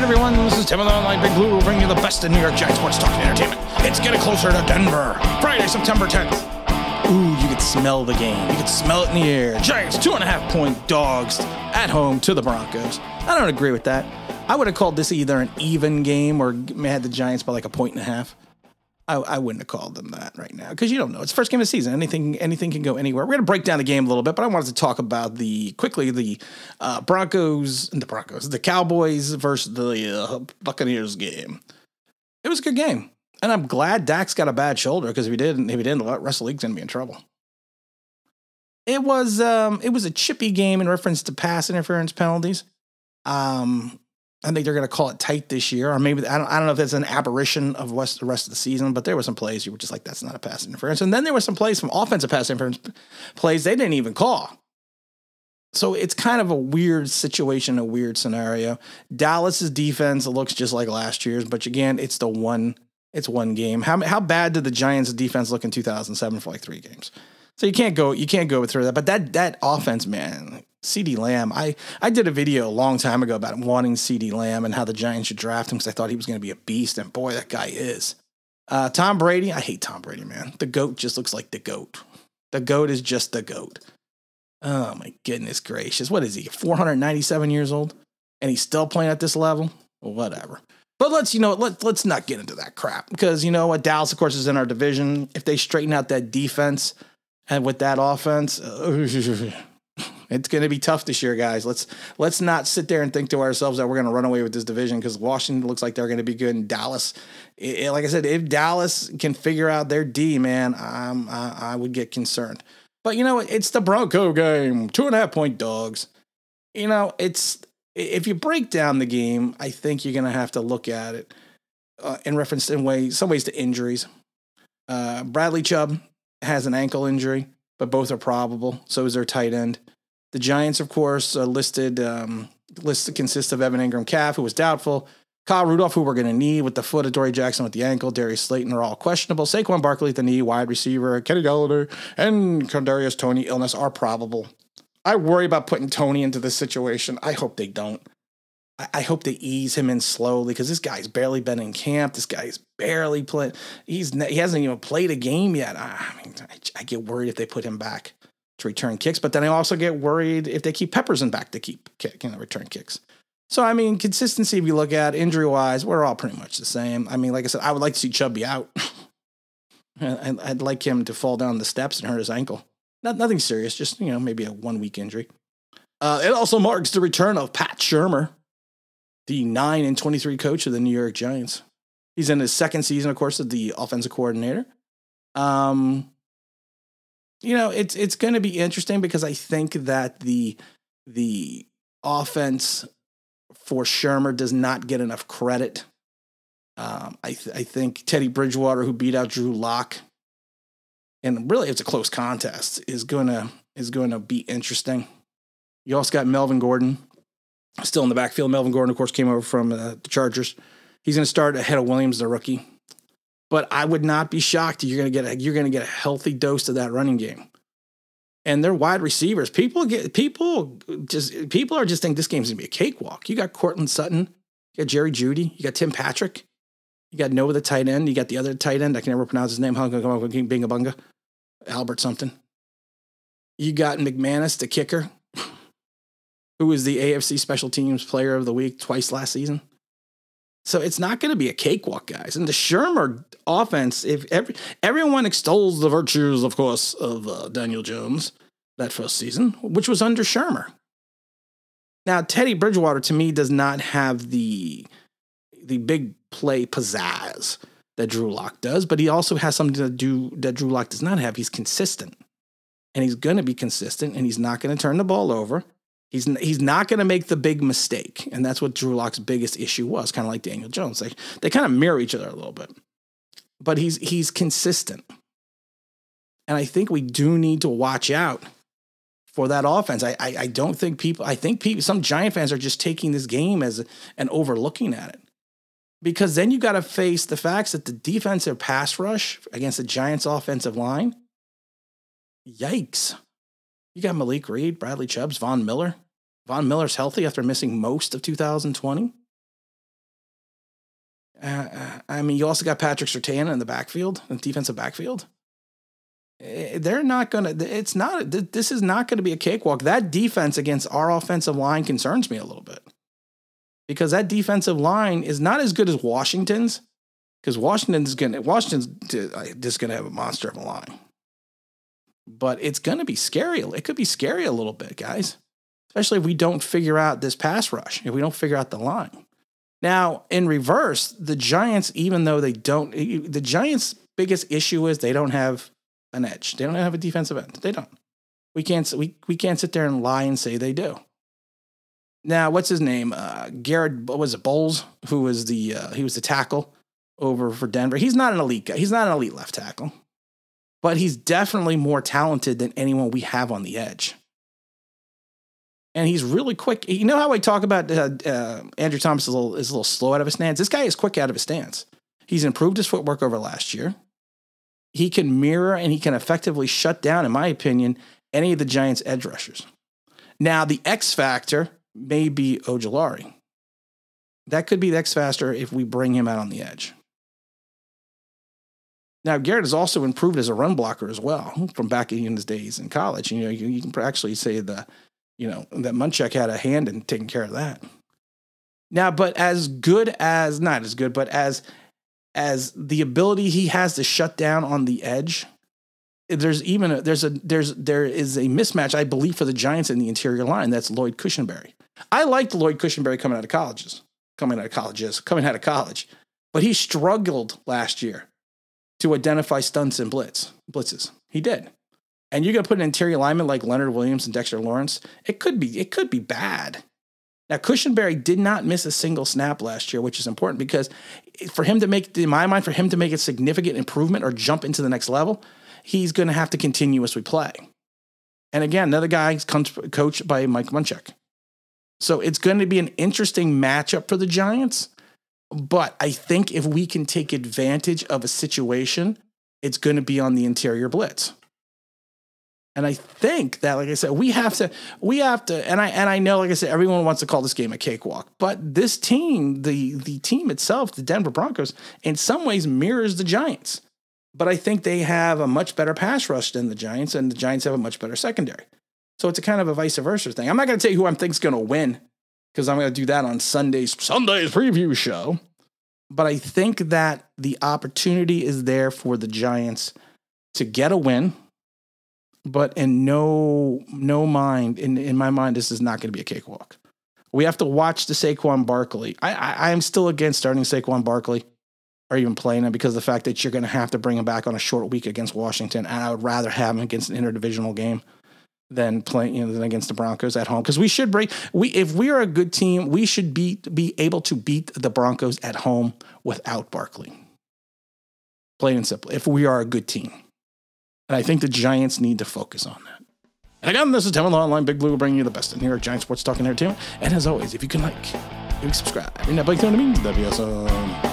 right, everyone, this is Tim of the Online Big Blue. We'll bring you the best in New York Giants sports talk and entertainment. It's getting closer to Denver. Friday, September 10th. Ooh, you could smell the game. You could smell it in the air. Giants 2.5-point dogs at home to the Broncos. I don't agree with that. I would have called this either an even game or had the Giants by like 1.5. I wouldn't have called them that right now because you don't know. It's the first game of the season. Anything can go anywhere. We're going to break down the game a little bit, but I wanted to talk about the Cowboys versus the Buccaneers game. It was a good game, and I'm glad Dak's got a bad shoulder because if he didn't, the rest of the league's going to be in trouble. It was a chippy game in reference to pass interference penalties. I think they're going to call it tight this year, or maybe I don't know if that's an aberration of the rest of the season. But there were some plays you were just like, that's not a pass interference, and then there were some plays from offensive pass interference plays they didn't even call. So it's kind of a weird situation, a weird scenario. Dallas's defense looks just like last year's, but again, it's one game. How bad did the Giants' defense look in 2007 for like 3 games? So you can't go through that. But that offense, man. CeeDee Lamb, I did a video a long time ago about wanting CeeDee Lamb and how the Giants should draft him because I thought he was going to be a beast, and boy, that guy is. Tom Brady, I hate Tom Brady, man. The GOAT just looks like the GOAT. The GOAT is just the GOAT. Oh, my goodness gracious. What is he, 497 years old? And he's still playing at this level? Well, whatever. But let's not get into that crap because, you know what, Dallas, of course, is in our division. If they straighten out that defense and with that offense, it's going to be tough this year, guys. Let's not sit there and think to ourselves that we're going to run away with this division because Washington looks like they're going to be good. And Dallas, like I said, if Dallas can figure out their D, man, I would get concerned. But you know, it's the Bronco game, 2.5-point dogs. You know, if you break down the game, I think you're going to have to look at it in reference in some ways to injuries. Bradley Chubb has an ankle injury, but both are probable. So is their tight end. The Giants, of course, listed consists of Evan Ingram, calf, who was doubtful, Kyle Rudolph, who we're going to need with the foot, Adoree Jackson with the ankle, Darius Slayton are all questionable, Saquon Barkley at the knee, wide receiver, Kenny Galladay, and Kadarius Toney illness are probable. I worry about putting Toney into this situation. I hope they don't. I hope they ease him in slowly because this guy's barely been in camp. This guy's barely played. He hasn't even played a game yet. I get worried if they put him back to return kicks, but then I also get worried if they keep Peppers in back to keep return kicks. So, I mean, consistency, if you look at injury-wise, we're all pretty much the same. I mean, like I said, I would like to see Chubby out. I'd like him to fall down the steps and hurt his ankle. Nothing serious, just, maybe a 1-week injury. It also marks the return of Pat Shurmur, the 9-23 coach of the New York Giants. He's in his second season, of course, as the offensive coordinator. It's going to be interesting because I think that the offense for Shurmur does not get enough credit. I think Teddy Bridgewater, who beat out Drew Lock, and really it's a close contest, is going to be interesting. You also got Melvin Gordon still in the backfield. Melvin Gordon, of course, came over from the Chargers. He's going to start ahead of Williams, the rookie. But I would not be shocked. You're going to get a healthy dose of that running game. And they're wide receivers. People are just thinking this game's going to be a cakewalk. You got Cortland Sutton, you got Jerry Jeudy, you got Tim Patrick, you got Noah the tight end, you got the other tight end, I can never pronounce his name, Bingabunga, Albert something. You got McManus, the kicker, who was the AFC Special Teams Player of the Week twice last season. So it's not going to be a cakewalk, guys. And the Shurmur offense, if everyone extols the virtues, of course, of Daniel Jones that first season, which was under Shurmur. Now, Teddy Bridgewater, to me, does not have the big play pizzazz that Drew Lock does, but he also has something to do that Drew Lock does not have. He's consistent. And he's going to be consistent, and he's not going to turn the ball over. He's not going to make the big mistake, and that's what Drew Lock's biggest issue was, kind of like Daniel Jones. They kind of mirror each other a little bit, but he's consistent, and I think we do need to watch out for that offense. I don't think people. I think some Giant fans are just taking this game and overlooking at it, because then you got to face the facts that the defensive pass rush against the Giants' offensive line. Yikes. You got Malik Reed, Bradley Chubbs, Von Miller. Von Miller's healthy after missing most of 2020. I mean, you also got Patrick Surtain in the backfield, in the defensive backfield. They're not going to, it's not, this is not going to be a cakewalk. That defense against our offensive line concerns me a little bit, because that defensive line is not as good as Washington's, because Washington's just going to have a monster of a line. But it's going to be scary. It could be scary a little bit, guys, especially if we don't figure out this pass rush, if we don't figure out the line. Now, in reverse, the Giants, even though they don't, the Giants' biggest issue is they don't have an edge. They don't have a defensive end. They don't. We can't sit there and lie and say they do. Now, what's his name? Garrett, what was it, Bowles, who was he was the tackle over for Denver. He's not an elite guy. He's not an elite left tackle, but he's definitely more talented than anyone we have on the edge. And he's really quick. You know how I talk about Andrew Thomas is a little slow out of his stance? This guy is quick out of his stance. He's improved his footwork over last year. He can mirror and he can effectively shut down, in my opinion, any of the Giants' edge rushers. Now, the X factor may be Ojulari. That could be the X factor if we bring him out on the edge. Now, Garrett has also improved as a run blocker as well from back in his days in college. You know, you can actually say that Munchak had a hand in taking care of that. Now, but not as good, but as the ability he has to shut down on the edge, there is a mismatch, I believe, for the Giants in the interior line. That's Lloyd Cushenberry. I liked Lloyd Cushenberry coming out of college, but he struggled last year to identify stunts and blitzes. He did. And you're going to put an interior lineman like Leonard Williams and Dexter Lawrence, it could be bad. Now, Cushenberry did not miss a single snap last year, which is important because for him to make a significant improvement or jump into the next level, he's going to have to continuously play. And again, another guy coached by Mike Munchak. So it's going to be an interesting matchup for the Giants. But I think if we can take advantage of a situation, it's going to be on the interior blitz. And I think that, like I said, we have to, and I know, like I said, everyone wants to call this game a cakewalk, but this team, the team itself, the Denver Broncos, in some ways mirrors the Giants. But I think they have a much better pass rush than the Giants, and the Giants have a much better secondary. So it's a kind of a vice versa thing. I'm not going to tell you who I think is going to win, because I'm going to do that on Sunday's preview show. But I think that the opportunity is there for the Giants to get a win. But in my mind, this is not going to be a cakewalk. We have to watch the Saquon Barkley. I'm still against starting Saquon Barkley or even playing him, because of the fact that you're going to have to bring him back on a short week against Washington. And I would rather have him against an interdivisional game than playing, than against the Broncos at home. Because if we are a good team, we should be able to beat the Broncos at home without Barkley. Plain and simple. If we are a good team. And I think the Giants need to focus on that. And again, this is Tim Online Big Blue, bringing you the best in New York Giants sports talk and entertainment. And as always, if you can like, maybe subscribe, and that means that'd be awesome.